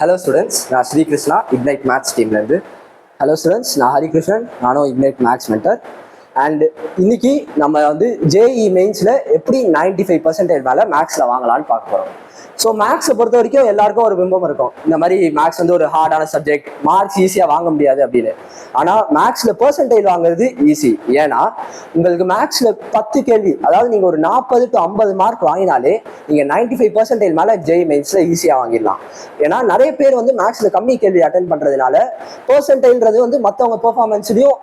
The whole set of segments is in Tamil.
Hello students, நான் ஸ்ரீ கிருஷ்ணா இக்னைட் மேத்ஸ் டீம்லேருந்து. ஹலோ ஸ்டூடெண்ட்ஸ், நான் ஹரிகிருஷ்ணன், நானும் இக்னைட் மேத்ஸ் மென்டர். அண்ட் இன்னைக்கு நம்ம வந்து ஜேஇ மெயின்ஸில் எப்படி 95% மேலே மேக்ஸில் வாங்கலான்னு பார்க்க போகிறோம். ஸோ மேக்ஸை பொறுத்த வரைக்கும் எல்லாருக்கும் ஒரு பிம்பம் இருக்கும், இந்த மாதிரி மேக்ஸ் வந்து ஒரு ஹார்டான சப்ஜெக்ட், மார்க்ஸ் ஈஸியாக வாங்க முடியாது அப்படின்னு. ஆனால் மேக்ஸில் பெர்சன்டைல் வாங்குறது ஈஸி. ஏன்னா உங்களுக்கு மேக்ஸில் 10 கேள்வி, அதாவது நீங்கள் ஒரு 40 to 50 மார்க் வாங்கினாலே நீங்கள் 95% மேலே ஜேஇ மெயின்ஸில் ஈஸியாக வாங்கிடலாம். ஏன்னா நிறைய பேர் வந்து மேக்ஸில் கம்மி கேள்வி அட்டென்ட் பண்ணுறதுனால பெர்சன்டைல்ன்றது வந்து மற்றவங்க பெர்ஃபார்மன்ஸ்லையும்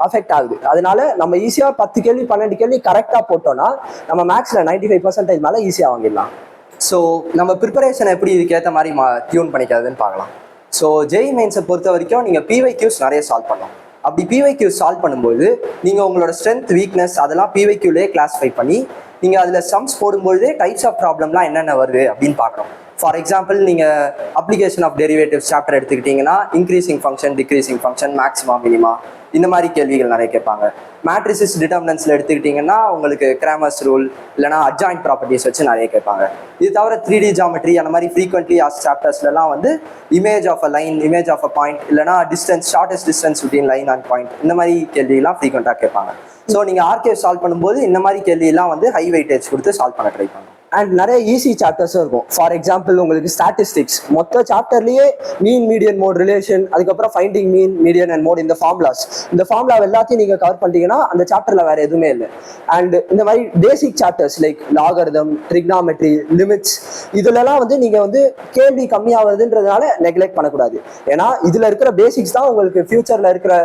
அஃபெக்ட் ஆகுது. அதனால நம்ம ஈஸியாக 10 கேள்வி 12 கேள்வி கரெக்டாக போட்டோம்னா நம்ம மேக்ஸில் 95% மேலே ஈஸியாக வாங்கிடலாம். ஸோ நம்ம ப்ரிப்பரேஷனை எப்படி இதுக்கேற்ற மாதிரி டியூன் பண்ணிக்கிறதுன்னு பார்க்கலாம். ஸோ ஜேஇ மெயின்ஸை பொறுத்த வரைக்கும் நீங்கள் பிவைக்யூஸ் நிறைய சால்வ் பண்ணலாம். அப்படி பிவைக்யூஸ் சால்வ் பண்ணும்போது நீங்கள் உங்களோட ஸ்ட்ரென்த், வீக்னஸ் அதெல்லாம் பிவைக்யூலேயே கிளாஸிஃபை பண்ணி நீங்கள் அதில் சம்ஸ் போடும்போது டைப்ஸ் ஆஃப் ப்ராப்ளம்லாம் என்னென்ன வருது அப்படின்னு பார்க்கணும். ஃபார் எக்ஸாம்பிள் நீங்கள் அப்ளிகேஷன் ஆஃப் டெரிவேட்டிவ்ஸ் சாப்டர் எடுத்துக்கிட்டிங்கன்னா increasing function, decreasing function, maxima, minima, இந்த மாதிரி கேள்விகள் நிறைய கேட்பாங்க. மேட்ரிசஸ் டிட்டர்மினன்ட்ஸில் எடுத்துக்கிட்டிங்கன்னா உங்களுக்கு கிராமர்ஸ் ரூல் இல்லைனா அட்ஜாயின்ட் ப்ராப்பர்ட்டிஸ் வச்சு நிறைய கேட்பாங்க. இது தவிர 3D ஜாமெட்ரி அந்த மாதிரி ஃப்ரீக்வெண்ட்லி ஆஸ்க்ட் சாப்டர்ஸ்லாம் வந்து image of a line, image of a point இல்லைனா distance, shortest distance between line and point, இந்த மாதிரி கேள்வியெல்லாம் ஃப்ரீக்வெண்ட்டாக கேட்பாங்க. ஸோ நீங்கள் ஆர்கேவ் சால்வ் பண்ணும்போது இந்த மாதிரி கேள்வியெல்லாம் வந்து ஹை வெயிட்டேஜ் கொடுத்து சால்வ் பண்ண ட்ரை பண்ணுங்க. அண்ட் நிறைய ஈஸி சாப்டர்ஸும் இருக்கும். ஃபார் எக்ஸாம்பிள் உங்களுக்கு ஸ்டாட்டிஸ்டிக்ஸ், மொத்த சாப்டர்லேயே மீன், மீடியன், மோட், ரிலேஷன், அதுக்கப்புறம் finding mean, median and mode, இந்த ஃபார்முலா எல்லாத்தையும் நீங்கள் கவர் பண்ணிட்டீங்கன்னா அந்த சாப்டரில் வேறு எதுவுமே இல்லை. அண்ட் இந்த மாதிரி basic chapters like logarithm, trigonometry, limits, இதுலலாம் வந்து நீங்கள் வந்து கேள்வி கம்மியாகுதுன்றதுனால நெக்லெக்ட் பண்ணக்கூடாது. ஏன்னா இதில் இருக்கிற பேசிக்ஸ் தான் உங்களுக்கு ஃபியூச்சரில் இருக்கிற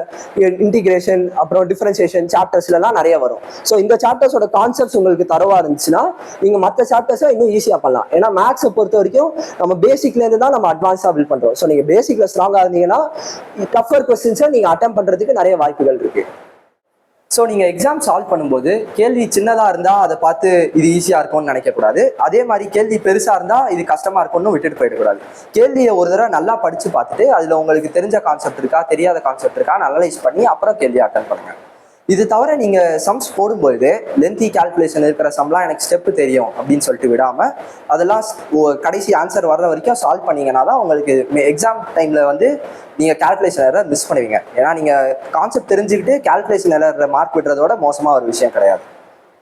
இன்டிகிரேஷன் அப்புறம் டிஃபரன்சியேஷன் சாப்டர்ஸ்லாம் நிறைய வரும். ஸோ இந்த சாப்டர்ஸோட கான்செப்ட்ஸ் உங்களுக்கு தரவா இருந்துச்சுன்னா நீங்கள் மற்ற சாப்டர்ஸை இன்னும் ஈஸியாக பண்ணலாம். ஏன்னா மேக்ஸை பொறுத்த வரைக்கும் நம்ம பேசிக்லேருந்து தான் நம்ம அட்வான்ஸாக பில்ட் பண்ணுறோம். ஸோ நீங்கள் பேசிக்கில் ஸ்ட்ராங்காக இருந்தீங்கன்னா டஃபர் கொஸ்டின்ஸை நீங்கள் அட்டெம்ப்ட் பண்ணுறதுக்கு நிறைய வாய்ப்புகள் இருக்குது. ஸோ நீங்கள் எக்ஸாம் சால்வ் பண்ணும்போது கேள்வி சின்னதாக இருந்தால் அதை பார்த்து இது ஈஸியாக இருக்கும்னு நினைக்கக்கூடாது. அதே மாதிரி கேள்வி பெருசாக இருந்தால் இது கஷ்டமாக இருக்கும்னு விட்டுட்டு போயிடக்கூடாது. கேள்வியை ஒரு தடவை நல்லா படித்து பார்த்துட்டு அதில் உங்களுக்கு தெரிஞ்ச கான்செப்ட் இருக்கா, தெரியாத கான்செப்ட் இருக்கா அனலைஸ் பண்ணி அப்புறம் கேள்வி அட்டன் பண்ணுங்கள். இது தவிர நீங்கள் சம்ஸ் போடும்போது லென்த்தி கால்குலேஷன் இருக்கிற சம்லாம் எனக்கு ஸ்டெப்பு தெரியும் அப்படின்னு சொல்லிட்டு விடாமல் அதெல்லாம் கடைசி ஆன்சர் வர்ற வரைக்கும் சால்வ் பண்ணிங்கன்னா தான் உங்களுக்கு எக்ஸாம் டைமில் வந்து நீங்கள் கால்குலேஷன் எரர் மிஸ் பண்ணுவீங்க. ஏன்னா நீங்கள் கான்செப்ட் தெரிஞ்சுக்கிட்டு கால்குலேஷன் எரர் மார்க் விடுறதோட மோசமாக ஒரு விஷயம் கிடையாது.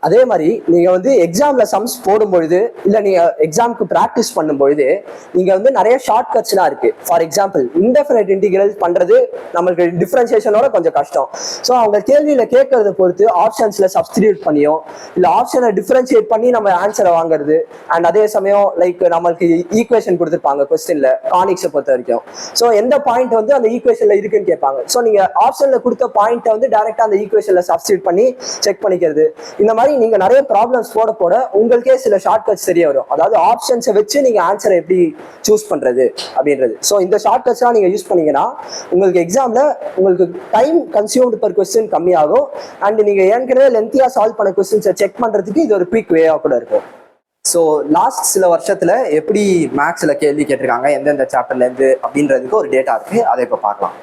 அதே மாதிரி நீங்கள் வந்து எக்ஸாமில் சம்ஸ் போடும்பொழுது இல்லை நீங்கள் எக்ஸாமுக்கு ப்ராக்டிஸ் பண்ணும்பொழுது நீங்கள் வந்து நிறைய ஷார்ட் கட்ஸ்லாம் இருக்குது. ஃபார் எக்ஸாம்பிள் இன்டெஃபினைட் இன்டிகிரல் பண்ணுறது நம்மளுக்கு டிஃப்ரென்சியேஷனோட கொஞ்சம் கஷ்டம். ஸோ அவங்க கேள்வியில் கேட்கறத பொறுத்து ஆப்ஷன்ஸில் சப்ஸ்டிடியூட் பண்ணியோ இல்லை ஆப்ஷனை டிஃப்ரென்ஷியேட் பண்ணி நம்ம ஆன்சரை வாங்குறது. அண்ட் அதே சமயம் லைக் நம்மளுக்கு ஈக்குவேஷன் கொடுத்துருப்பாங்க கொஸ்டினில் கானிக்ஸை பொறுத்த வரைக்கும். ஸோ எந்த பாயிண்ட் வந்து அந்த ஈக்குவேஷனில் இருக்குன்னு கேட்பாங்க. ஸோ நீங்கள் ஆப்ஷனில் கொடுத்த பாயிண்ட்டை வந்து டேரெக்டாக அந்த ஈக்குவேஷனில் சப்ஸ்டிடியூட் பண்ணி செக் பண்ணிக்கிறது. இந்த மாதிரி நீங்க நிறைய ப்ராப்ளம்ஸ் போட உங்களுக்கே சில ஷார்ட் கட்ஸ் தெரிய வரும். அதாவது ஆப்ஷன்ஸை வச்சு நீங்க ஆன்சரை எப்படி சூஸ் பண்றது அப்படின்றது. ஸோ இந்த ஷார்ட் கட்ஸ்லாம் நீங்க யூஸ் பண்ணீங்கன்னா உங்களுக்கு எக்ஸாம்ல உங்களுக்கு டைம் கன்சியூம்டு பர் கொஸ்டின் கம்மியாகும். அண்ட் நீங்க ஏற்கனவே லென்த்தியா சால்வ் பண்ண கொஸ்டின்ஸை செக் பண்றதுக்கு இது ஒரு குயிக் வேவா கூட இருக்கும். ஸோ லாஸ்ட் சில வருஷத்துல எப்படி மேக்ஸ்ல கேள்வி கேட்டிருக்காங்க எந்தெந்த சாப்டர்ல இருந்து அப்படின்றதுக்கு ஒரு டேட்டா இருக்கு, அதை இப்போ பார்க்கலாம்.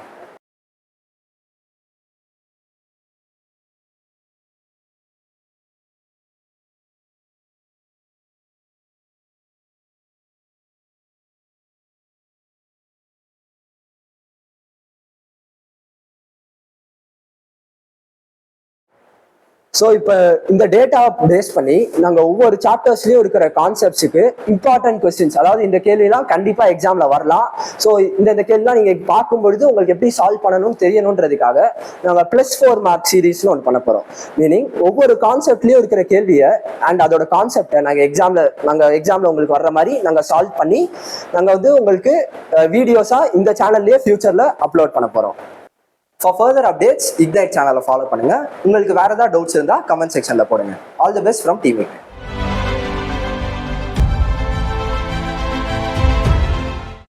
ஸோ இப்போ இந்த டேட்டா பேஸ் பண்ணி நாங்கள் ஒவ்வொரு சாப்டர்ஸ்லையும் இருக்கிற கான்செப்ட்ஸுக்கு இம்பார்ட்டன்ட் கொஸ்டின்ஸ், அதாவது இந்த கேள்வியெல்லாம் கண்டிப்பாக எக்ஸாமில் வரலாம். ஸோ இந்த கேள்விலாம் நீங்கள் பார்க்கும்பொழுது உங்களுக்கு எப்படி சால்வ் பண்ணணும்னு தெரியணுன்றதுக்காக நாங்கள் +4 மார்க் சீரீஸ்னு ஒன்று பண்ண போகிறோம். மீனிங் ஒவ்வொரு கான்செப்ட்லேயும் இருக்கிற கேள்வியை அண்ட் அதோட கான்செப்டை நாங்கள் எக்ஸாமில் உங்களுக்கு வர்ற மாதிரி நாங்கள் சால்வ் பண்ணி நாங்கள் வந்து உங்களுக்கு வீடியோஸாக இந்த சேனல்லையே ஃபியூச்சரில் அப்லோட் பண்ண போகிறோம். For further updates, Ignite channel follow பண்ணுங்க. உங்களுக்கு வேற ஏதாவது டவுட்ஸ் இருந்தா கமெண்ட் செக்ஷன்ல போடுங்க. All the best from Team Ignite.